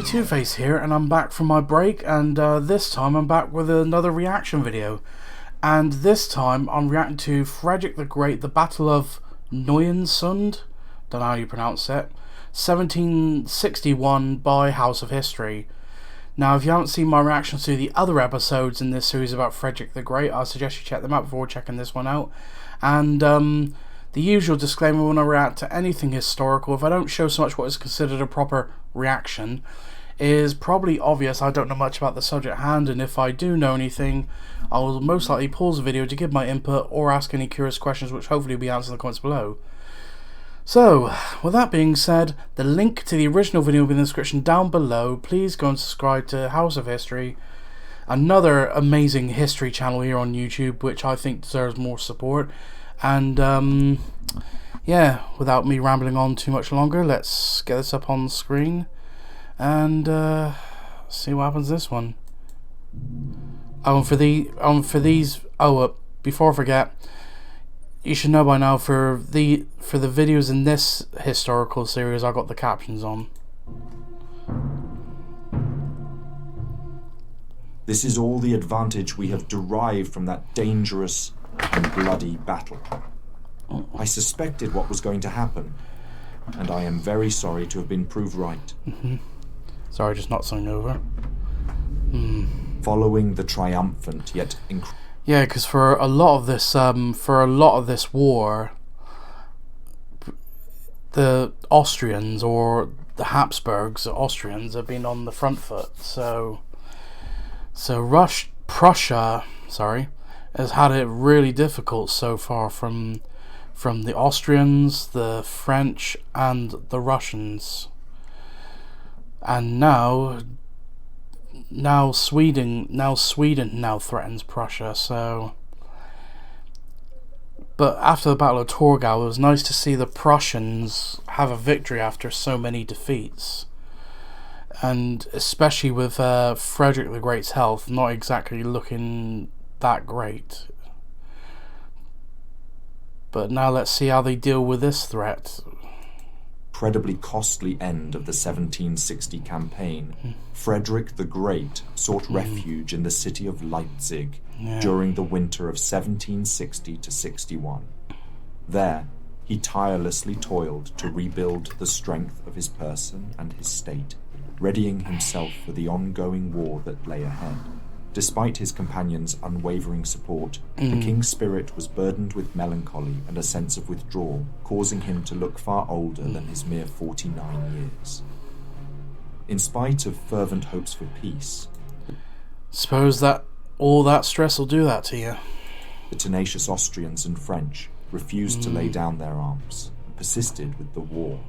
Two-Face here, and I'm back from my break, and this time I'm back with another reaction video, and this time I'm reacting to Frederick the Great, the Battle of Neuensund, don't know how you pronounce it, 1761 by House of History. Now, if you haven't seen my reactions to the other episodes in this series about Frederick the Great, I suggest you check them out before checking this one out. And the usual disclaimer when I react to anything historical, if I don't show so much what is considered a proper reaction, is probably obvious I don't know much about the subject at hand, and if I do know anything, I will most likely pause the video to give my input or ask any curious questions, which hopefully will be answered in the comments below. So, with that being said, the link to the original video will be in the description down below. Please go and subscribe to House of History, another amazing history channel here on YouTube, which I think deserves more support. And yeah, without me rambling on too much longer, let's get this up on the screen and see what happens this one. Oh, and for these, before I forget, you should know by now, for the videos in this historical series, I got the captions on. This is all the advantage we have derived from that dangerous and bloody battle. I suspected what was going to happen, and I am very sorry to have been proved right. Sorry, just not something over. Following the triumphant yet yeah, because for a lot of this war, the Austrians, or the Habsburgs, Austrians, have been on the front foot. So Prussia, has had it really difficult so far from the Austrians, the French, and the Russians. And now Sweden threatens Prussia. So, but after the Battle of Torgau, it was nice to see the Prussians have a victory after so many defeats, and especially with Frederick the Great's health not exactly looking that great. But now let's see how they deal with this threat. Incredibly costly end of the 1760 campaign, Frederick the Great sought refuge in the city of Leipzig during the winter of 1760 to 61. There, he tirelessly toiled to rebuild the strength of his person and his state, readying himself for the ongoing war that lay ahead. Despite his companions' unwavering support, the king's spirit was burdened with melancholy and a sense of withdrawal, causing him to look far older than his mere 49 years. In spite of fervent hopes for peace, suppose that all that stress will do that to you. The tenacious Austrians and French refused to lay down their arms and persisted with the war.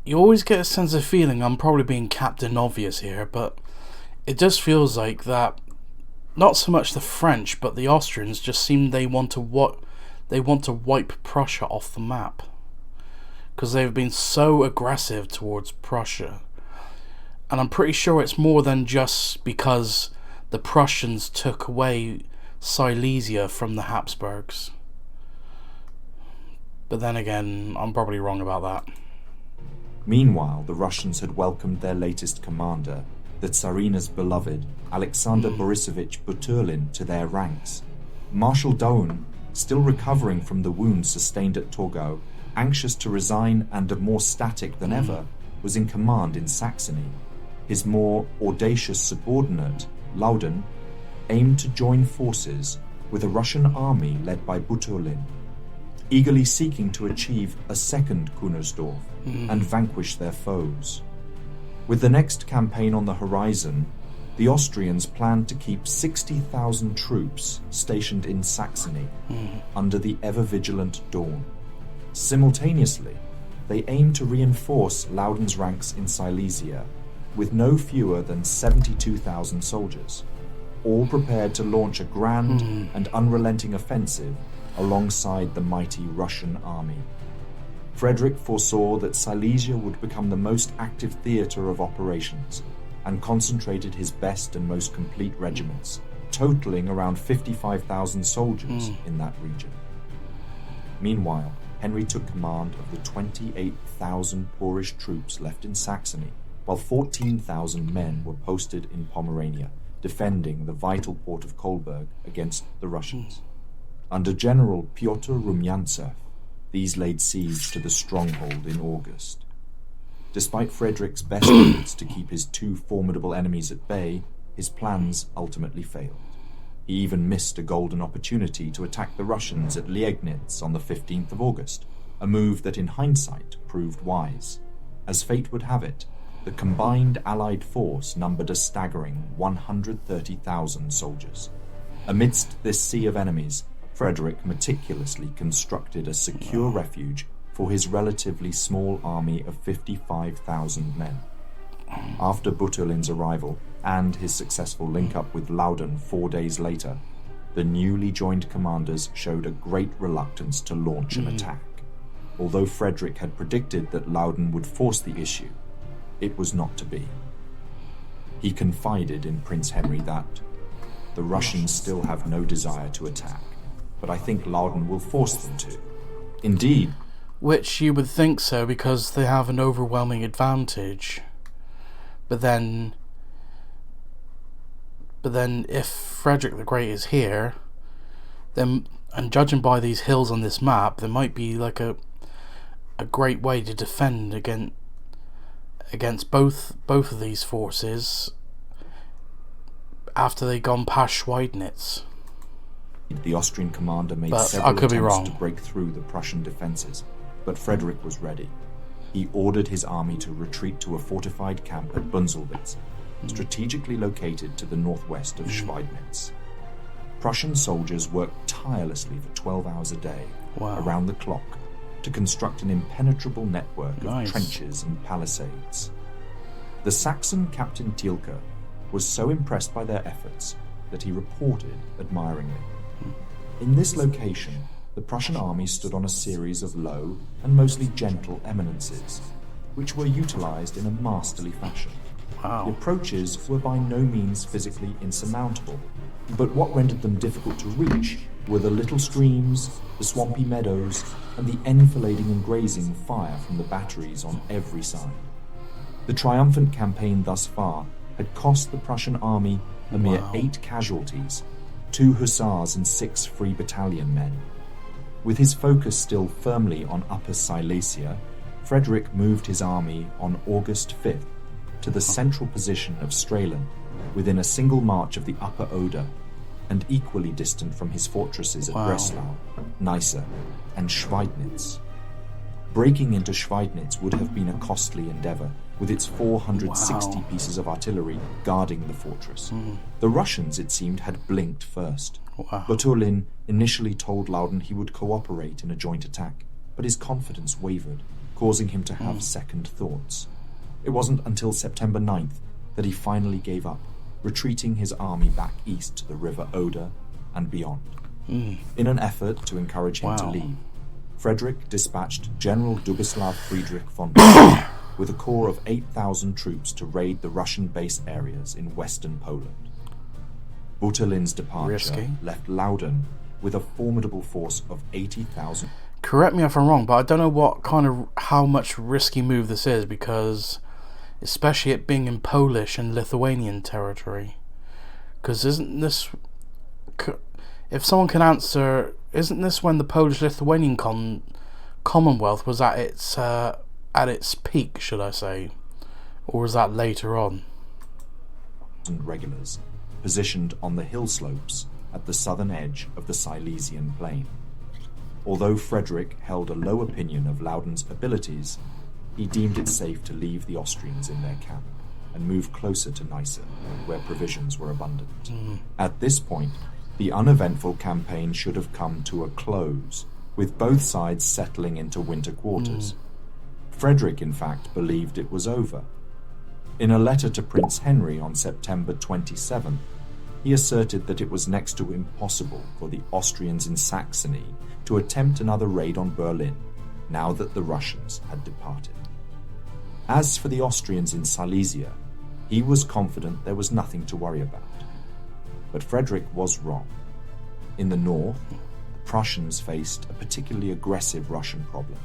You always get a sense of feeling, I'm probably being Captain Obvious here, but it just feels like that not so much the French but the Austrians just seem they want to wipe Prussia off the map, because they've been so aggressive towards Prussia. And I'm pretty sure it's more than just because the Prussians took away Silesia from the Habsburgs. But then again, I'm probably wrong about that. Meanwhile, the Russians had welcomed their latest commander, the Tsarina's beloved, Alexander Borisovich Buturlin, to their ranks. Marshal Daun, still recovering from the wounds sustained at Torgau, anxious to resign and more static than ever, was in command in Saxony. His more audacious subordinate, Laudon, aimed to join forces with a Russian army led by Buturlin, eagerly seeking to achieve a second Kunersdorf and vanquish their foes. With the next campaign on the horizon, the Austrians planned to keep 60,000 troops stationed in Saxony under the ever-vigilant Daun. Simultaneously, they aimed to reinforce Laudon's ranks in Silesia with no fewer than 72,000 soldiers, all prepared to launch a grand and unrelenting offensive alongside the mighty Russian army. Frederick foresaw that Silesia would become the most active theatre of operations and concentrated his best and most complete regiments totaling around 55,000 soldiers in that region. Meanwhile, Henry took command of the 28,000 Polish troops left in Saxony, while 14,000 men were posted in Pomerania, defending the vital port of Kolberg against the Russians. Under General Pyotr Rumyantsev, these laid siege to the stronghold in August. Despite Frederick's best efforts to keep his two formidable enemies at bay, his plans ultimately failed. He even missed a golden opportunity to attack the Russians at Liegnitz on the 15th of August, a move that in hindsight proved wise. As fate would have it, the combined Allied force numbered a staggering 130,000 soldiers. Amidst this sea of enemies, Frederick meticulously constructed a secure refuge for his relatively small army of 55,000 men. After Buturlin's arrival and his successful link-up with Loudon 4 days later, the newly joined commanders showed a great reluctance to launch an attack. Although Frederick had predicted that Loudon would force the issue, it was not to be. He confided in Prince Henry that the Russians still have no desire to attack, but I think Loudon will force them to. Indeed. Which you would think so, because they have an overwhelming advantage. But then if Frederick the Great is here, then, and judging by these hills on this map, there might be like a great way to defend against both of these forces after they've gone past Schweidnitz. The Austrian commander made several attempts to break through the Prussian defences, but Frederick was ready. He ordered his army to retreat to a fortified camp at Bunzelwitz, strategically located to the northwest of Schweidnitz. Prussian soldiers worked tirelessly for 12 hours a day, around the clock, to construct an impenetrable network of trenches and palisades. The Saxon Captain Thielke was so impressed by their efforts that he reported admiringly. In this location, the Prussian army stood on a series of low and mostly gentle eminences, which were utilized in a masterly fashion. The approaches were by no means physically insurmountable, but what rendered them difficult to reach were the little streams, the swampy meadows, and the enfilading and grazing fire from the batteries on every side. The triumphant campaign thus far had cost the Prussian army a mere 8 casualties, 2 hussars and 6 free battalion men. With his focus still firmly on Upper Silesia, Frederick moved his army on August 5th to the central position of Strehlen, within a single march of the Upper Oder, and equally distant from his fortresses at Breslau, Neisse, and Schweidnitz. Breaking into Schweidnitz would have been a costly endeavour, with its 460 pieces of artillery guarding the fortress. The Russians, it seemed, had blinked first. Buturlin initially told Loudon he would cooperate in a joint attack, but his confidence wavered, causing him to have second thoughts. It wasn't until September 9th that he finally gave up, retreating his army back east to the river Oder and beyond. In an effort to encourage him to leave, Frederick dispatched General Dubislav Friedrich von Bock with a corps of 8,000 troops to raid the Russian-based areas in western Poland. Buturlin's departure left Loudon with a formidable force of 80,000. Correct me if I'm wrong, but I don't know how much risky move this is, because especially it being in Polish and Lithuanian territory. Because isn't this, if someone can answer, isn't this when the Polish-Lithuanian Commonwealth was at its peak, should I say? Or was that later on? Regulars, positioned on the hill slopes at the southern edge of the Silesian plain. Although Frederick held a low opinion of Loudon's abilities, he deemed it safe to leave the Austrians in their camp and move closer to Neisse, where provisions were abundant. At this point, the uneventful campaign should have come to a close, with both sides settling into winter quarters. Frederick, in fact, believed it was over. In a letter to Prince Henry on September 27th, he asserted that it was next to impossible for the Austrians in Saxony to attempt another raid on Berlin, now that the Russians had departed. As for the Austrians in Silesia, he was confident there was nothing to worry about. But Frederick was wrong. In the north, the Prussians faced a particularly aggressive Russian problem.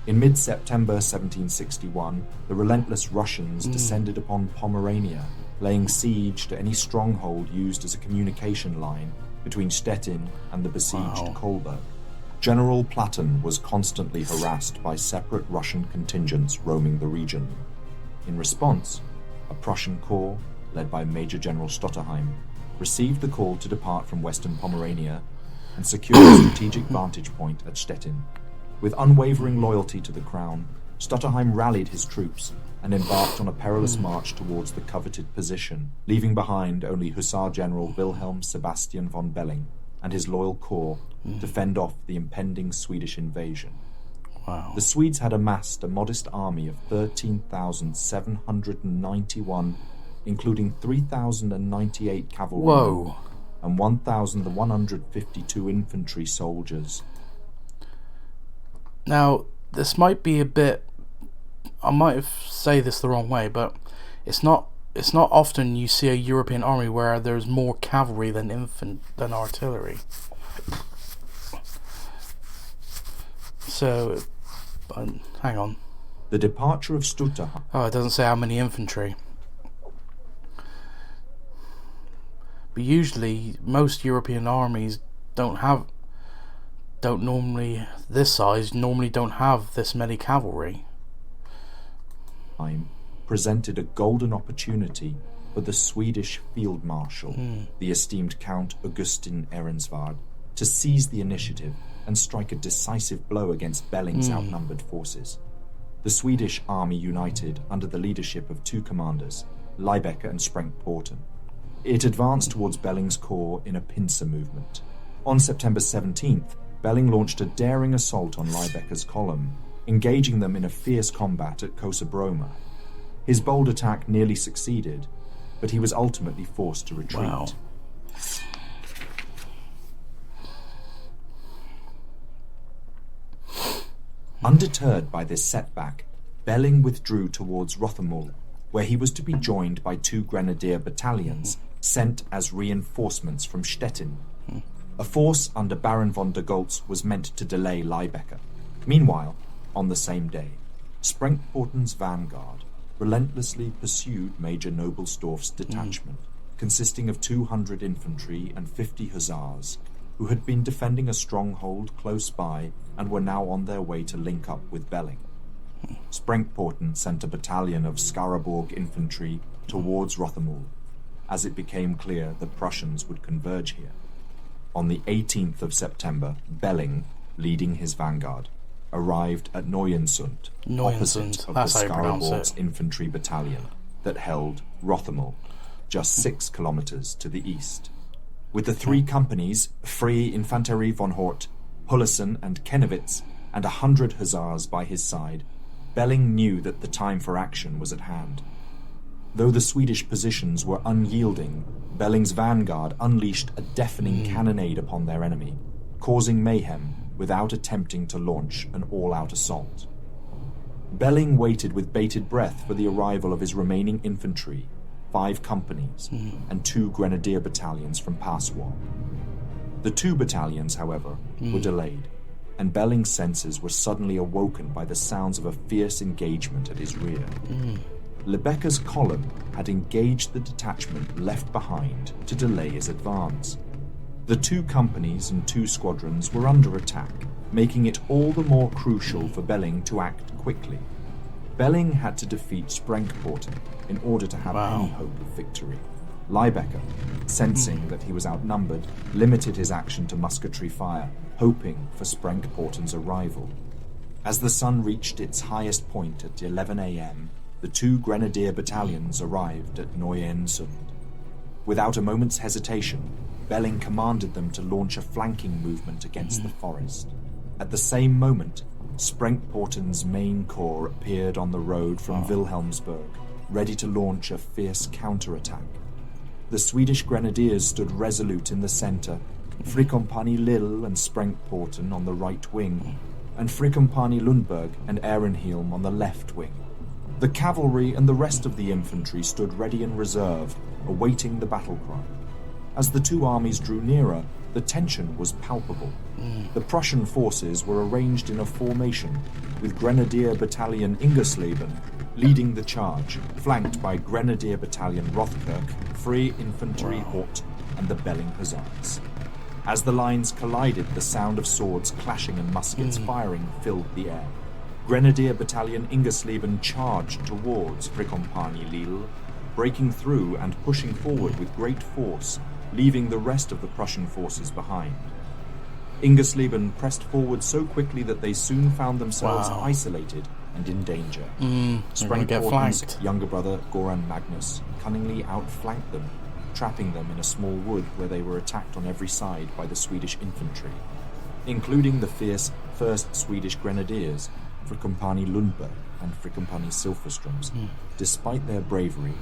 In mid-September 1761, the relentless Russians descended upon Pomerania, laying siege to any stronghold used as a communication line between Stettin and the besieged Kolberg. General Platen was constantly harassed by separate Russian contingents roaming the region. In response, a Prussian corps, led by Major General Stotterheim, received the call to depart from western Pomerania and secured a strategic vantage point at Stettin. With unwavering loyalty to the crown, Stotterheim rallied his troops and embarked on a perilous march towards the coveted position, leaving behind only Hussar General Wilhelm Sebastian von Belling and his loyal corps to fend off the impending Swedish invasion. Wow. The Swedes had amassed a modest army of 13,791, including 3,098 cavalrymen and 1,152 infantry soldiers. Now, this might be a bit... I might have say this the wrong way, but it's not often you see a European army where there's more cavalry than artillery. So, hang on. The departure of Stutterheim. Oh, it doesn't say how many infantry. But usually, most European armies don't have this many cavalry. Presented a golden opportunity for the Swedish field marshal, the esteemed Count Augustin Ehrensvärd, to seize the initiative and strike a decisive blow against Belling's outnumbered forces. The Swedish army united under the leadership of two commanders, Lybecker and Sprenck-Porten. It advanced towards Belling's corps in a pincer movement. On September 17th, Belling launched a daring assault on Lybecker's column, engaging them in a fierce combat at Kosabroma. His bold attack nearly succeeded, but he was ultimately forced to retreat. Wow. Undeterred by this setback, Belling withdrew towards Rothermühl, where he was to be joined by two grenadier battalions sent as reinforcements from Stettin. A force under Baron von der Goltz was meant to delay Lybecker. Meanwhile, on the same day, Sprenck-Porten's vanguard relentlessly pursued Major Nobelsdorff's detachment, consisting of 200 infantry and 50 hussars, who had been defending a stronghold close by and were now on their way to link up with Belling. Sprenck-Porten sent a battalion of Skaraborg infantry towards Rothermühl, as it became clear the Prussians would converge here. On the 18th of September, Belling, leading his vanguard, arrived at Neuensund, opposite of the Skaraborg's infantry battalion that held Rothermühl, just 6 kilometers to the east. With the 3 companies, Freie Infanterie von Hort, Hullesen and Kennewitz, and 100 hussars by his side, Belling knew that the time for action was at hand. Though the Swedish positions were unyielding, Belling's vanguard unleashed a deafening cannonade upon their enemy, causing mayhem without attempting to launch an all-out assault. Belling waited with bated breath for the arrival of his remaining infantry, 5 companies, and 2 grenadier battalions from Passau. The 2 battalions, however, were delayed, and Belling's senses were suddenly awoken by the sounds of a fierce engagement at his rear. Lebecker's column had engaged the detachment left behind to delay his advance. The 2 companies and 2 squadrons were under attack, making it all the more crucial for Belling to act quickly. Belling had to defeat Sprenck-Porten in order to have any hope of victory. Lybecker, sensing that he was outnumbered, limited his action to musketry fire, hoping for Sprenck-Porten's arrival. As the sun reached its highest point at 11 a.m., the 2 grenadier battalions arrived at Neuensund. Without a moment's hesitation, Belling commanded them to launch a flanking movement against the forest. At the same moment, Sprenck-Porten's main corps appeared on the road from Wilhelmsburg, ready to launch a fierce counterattack. The Swedish grenadiers stood resolute in the centre, Frikompani Lille and Sprenck-Porten on the right wing, and Frikompani Lundberg and Ehrenhielm on the left wing. The cavalry and the rest of the infantry stood ready in reserve, awaiting the battle cry. As the two armies drew nearer, the tension was palpable. The Prussian forces were arranged in a formation, with Grenadier Battalion Ingersleben leading the charge, flanked by Grenadier Battalion Rothkirch, Free Infantry Hort, and the Belling Hussars. As the lines collided, the sound of swords clashing and muskets firing filled the air. Grenadier Battalion Ingersleben charged towards Fricompagny Lille, breaking through and pushing forward with great force, leaving the rest of the Prussian forces behind. Ingersleben pressed forward so quickly that they soon found themselves isolated and in danger. Sprengporten's younger brother, Goran Magnus, cunningly outflanked them, trapping them in a small wood where they were attacked on every side by the Swedish infantry, including the fierce 1st Swedish Grenadiers, Fricompagny Lundberg and Fricompagny Silfverstroms. Despite their bravery,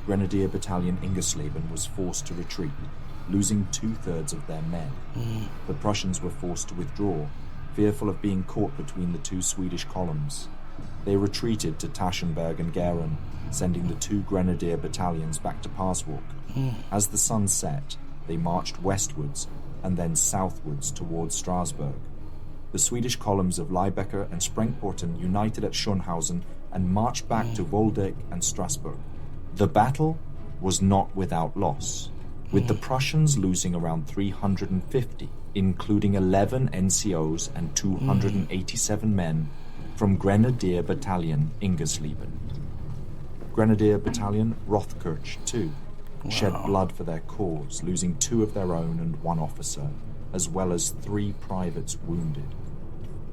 Grenadier Battalion Ingersleben was forced to retreat, losing 2/3 of their men. The Prussians were forced to withdraw, fearful of being caught between the two Swedish columns. They retreated to Taschenberg and Geren, sending the two Grenadier battalions back to Paswalk. As the sun set, they marched westwards and then southwards towards Strasbourg. The Swedish columns of Liebecker and Sprengporten united at Schönhausen and marched back to Waldeck and Strasbourg. The battle was not without loss, with the Prussians losing around 350, including 11 NCOs and 287 men from Grenadier Battalion Ingersleben. Grenadier Battalion Rothkirch, too, shed blood for their cause, losing 2 of their own and 1 officer, as well as 3 privates wounded.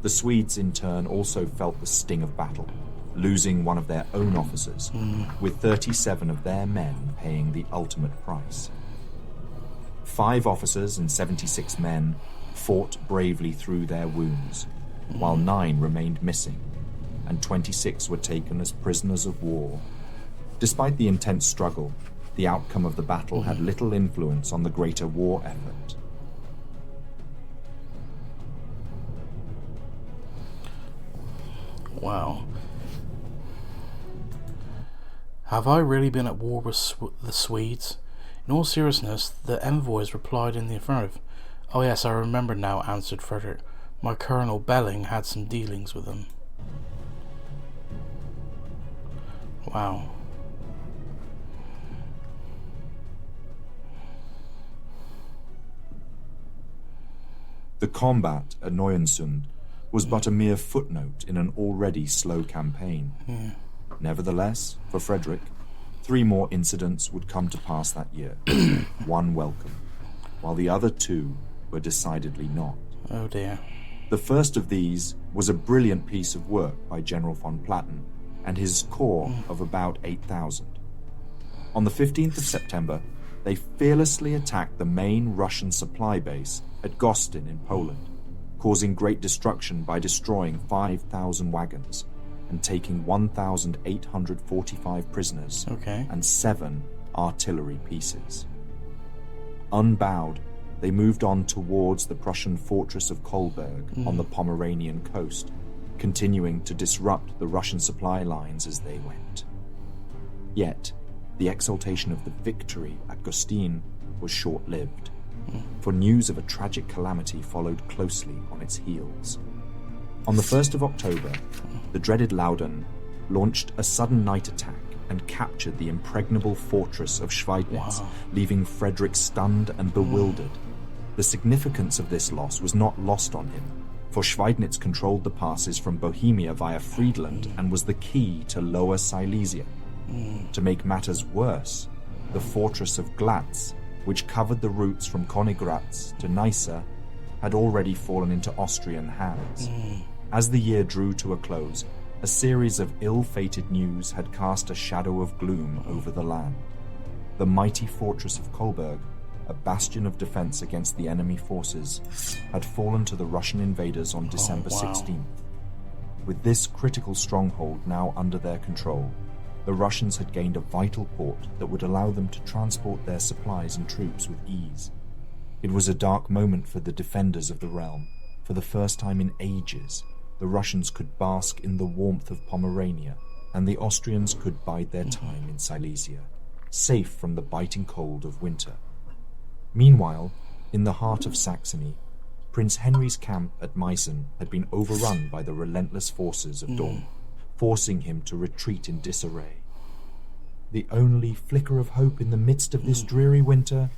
The Swedes, in turn, also felt the sting of battle, losing 1 of their own officers, with 37 of their men paying the ultimate price. 5 officers and 76 men fought bravely through their wounds, while 9 remained missing, and 26 were taken as prisoners of war. Despite the intense struggle, the outcome of the battle had little influence on the greater war effort. Wow. Have I really been at war with the Swedes? In all seriousness, the envoys replied in the affirmative. Oh yes, I remember now, answered Frederick. My Colonel Belling had some dealings with them. Wow. The combat at Neuensund was but a mere footnote in an already slow campaign. Nevertheless, for Frederick, 3 more incidents would come to pass that year, 1 welcome, while the other 2 were decidedly not. Oh dear. The first of these was a brilliant piece of work by General von Platen and his corps of about 8,000. On the 15th of September, they fearlessly attacked the main Russian supply base at Gostin in Poland, causing great destruction by destroying 5,000 wagons and taking 1,845 prisoners and 7 artillery pieces. Unbowed, they moved on towards the Prussian fortress of Kolberg on the Pomeranian coast, continuing to disrupt the Russian supply lines as they went. Yet, the exultation of the victory at Gostin was short-lived, for news of a tragic calamity followed closely on its heels. On the 1st of October, the dreaded Loudon launched a sudden night attack and captured the impregnable fortress of Schweidnitz, leaving Frederick stunned and bewildered. The significance of this loss was not lost on him, for Schweidnitz controlled the passes from Bohemia via Friedland and was the key to Lower Silesia. To make matters worse, the fortress of Glatz, which covered the routes from Königgrätz to Neisse, had already fallen into Austrian hands. As the year drew to a close, a series of ill-fated news had cast a shadow of gloom over the land. The mighty fortress of Kolberg, a bastion of defense against the enemy forces, had fallen to the Russian invaders on December 16th. With this critical stronghold now under their control, the Russians had gained a vital port that would allow them to transport their supplies and troops with ease. It was a dark moment for the defenders of the realm. For the first time in ages, the Russians could bask in the warmth of Pomerania, and the Austrians could bide their time in Silesia, safe from the biting cold of winter. Meanwhile, in the heart of Saxony, Prince Henry's camp at Meissen had been overrun by the relentless forces of Dawn, forcing him to retreat in disarray. The only flicker of hope in the midst of this dreary winter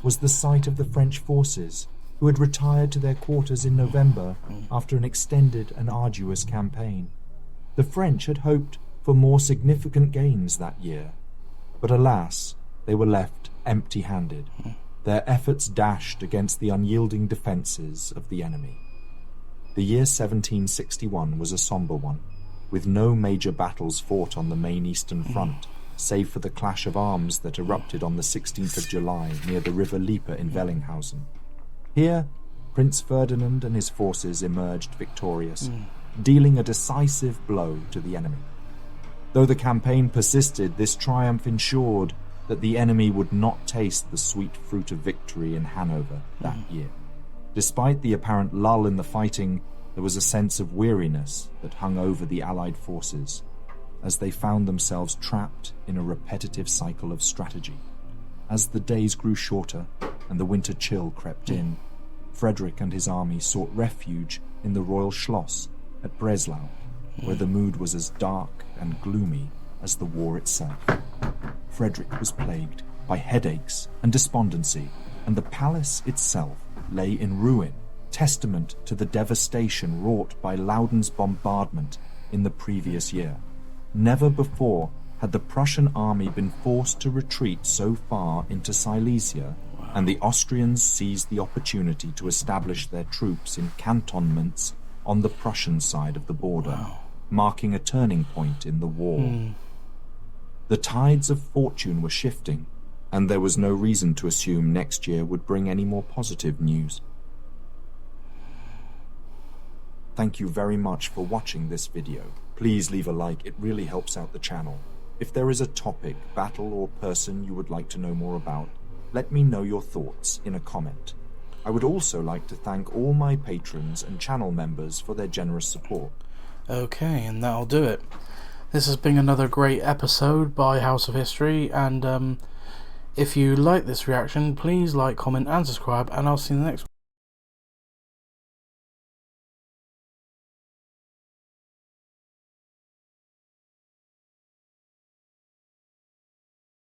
was the sight of the French forces, who had retired to their quarters in November after an extended and arduous campaign. The French had hoped for more significant gains that year, but alas, they were left empty-handed, their efforts dashed against the unyielding defences of the enemy. The year 1761 was a sombre one, with no major battles fought on the main Eastern Front, save for the clash of arms that erupted on the 16th of July near the River Lieper in Wellinghausen. Here, Prince Ferdinand and his forces emerged victorious, dealing a decisive blow to the enemy. Though the campaign persisted, this triumph ensured that the enemy would not taste the sweet fruit of victory in Hanover that year. Despite the apparent lull in the fighting, there was a sense of weariness that hung over the Allied forces, as they found themselves trapped in a repetitive cycle of strategy. As the days grew shorter and the winter chill crept in, Frederick and his army sought refuge in the royal Schloss at Breslau, where the mood was as dark and gloomy as the war itself. Frederick was plagued by headaches and despondency, and the palace itself lay in ruin, testament to the devastation wrought by Louden's bombardment in the previous year. Never before had the Prussian army been forced to retreat so far into Silesia, and the Austrians seized the opportunity to establish their troops in cantonments on the Prussian side of the border, marking a turning point in the war. The tides of fortune were shifting, and there was no reason to assume next year would bring any more positive news. Thank you very much for watching this video. Please leave a like, it really helps out the channel. If there is a topic, battle, or person you would like to know more about, let me know your thoughts in a comment. I would also like to thank all my patrons and channel members for their generous support. Okay, and that'll do it. This has been another great episode by House of History, and if you like this reaction, please like, comment, and subscribe, and I'll see you in the next one.